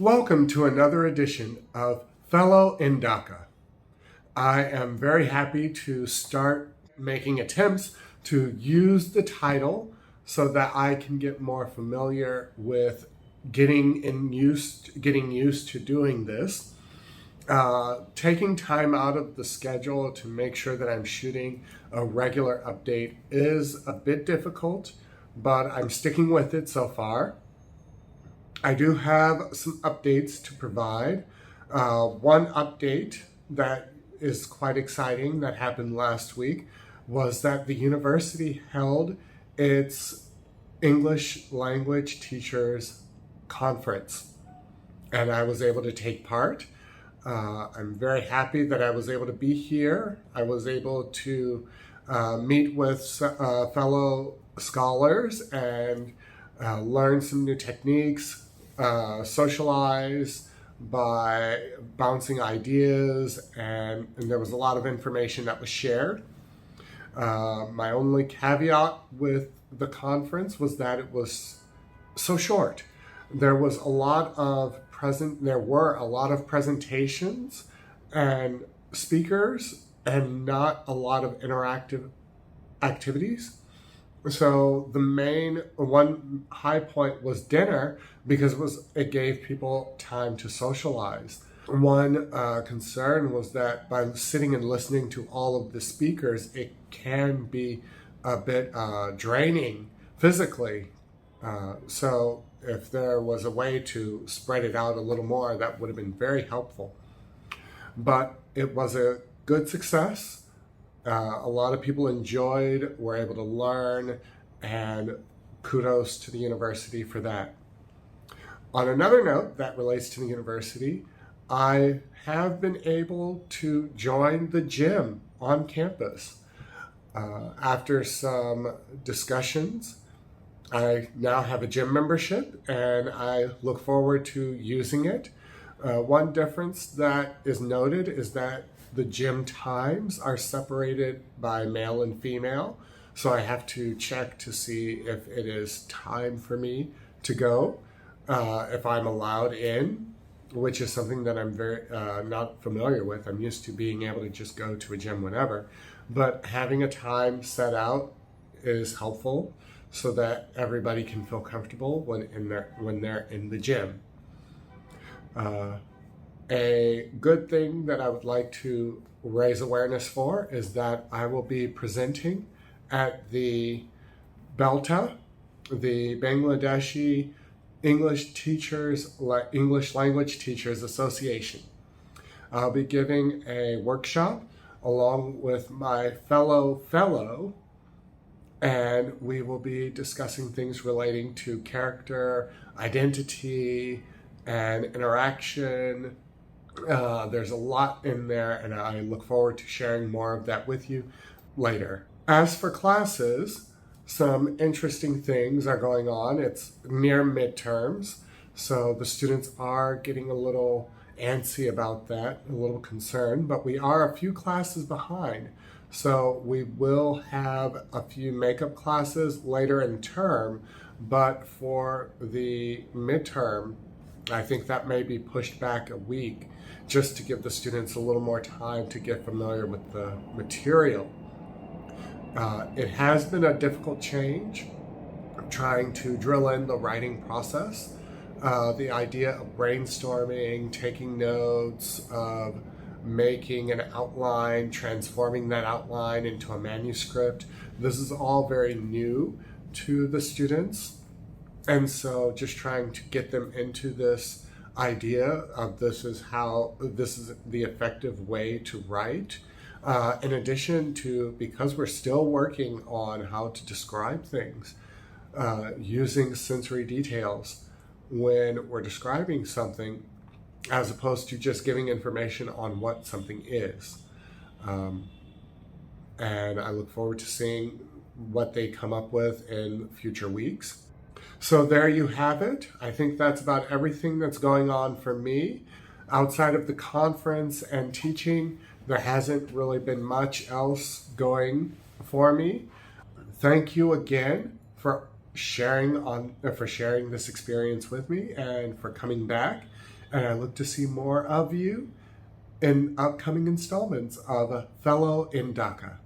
Welcome to another edition of Fellow in Dhaka. I am very happy to start making attempts to use the title so that I can get more familiar with getting used to doing this. Taking time out of the schedule to make sure that I'm shooting a regular update is a bit difficult, but I'm sticking with it so far. I do have some updates to provide. One update that is quite exciting that happened last week was that the university held its English language teachers conference, and I was able to take part. I'm very happy that I was able to be here. I was able to meet with fellow scholars and learn some new techniques, socialize by bouncing ideas, and there was a lot of information that was shared. My only caveat with the conference was that it was so short. There were a lot of presentations and speakers and not a lot of interactive activities. So the main one high point was dinner because it gave people time to socialize. One concern was that by sitting and listening to all of the speakers, it can be a bit draining physically. So if there was a way to spread it out a little more, that would have been very helpful. But it was a good success. A lot of people were able to learn, and kudos to the university for that. On another note that relates to the university, I have been able to join the gym on campus. After some discussions, I now have a gym membership, and I look forward to using it. One difference that is noted is that the gym times are separated by male and female, so I have to check to see if it is time for me to go, if I'm allowed in, which is something that I'm very not familiar with. I'm used to being able to just go to a gym whenever, but having a time set out is helpful so that everybody can feel comfortable when they're in the gym. A good thing that I would like to raise awareness for is that I will be presenting at the BELTA, the Bangladeshi English Language Teachers Association. I'll be giving a workshop along with my fellow, and we will be discussing things relating to character, identity, and interaction. There's a lot in there, and I look forward to sharing more of that with you later. As for classes, some interesting things are going on. It's near midterms, so the students are getting a little antsy about that, a little concerned, but we are a few classes behind. So we will have a few makeup classes later in term, but for the midterm, I think that may be pushed back a week just to give the students a little more time to get familiar with the material. It has been a difficult change trying to drill in the writing process. The idea of brainstorming, taking notes, of making an outline, transforming that outline into a manuscript. This is all very new to the students. And so just trying to get them into this idea of this is the effective way to write. In addition to, because we're still working on how to describe things, using sensory details when we're describing something, as opposed to just giving information on what something is. And I look forward to seeing what they come up with in future weeks. So there you have it. I think that's about everything that's going on for me. Outside of the conference and teaching, there hasn't really been much else going for me. Thank you again for sharing this experience with me and for coming back. And I look to see more of you in upcoming installments of Fellow in Dhaka.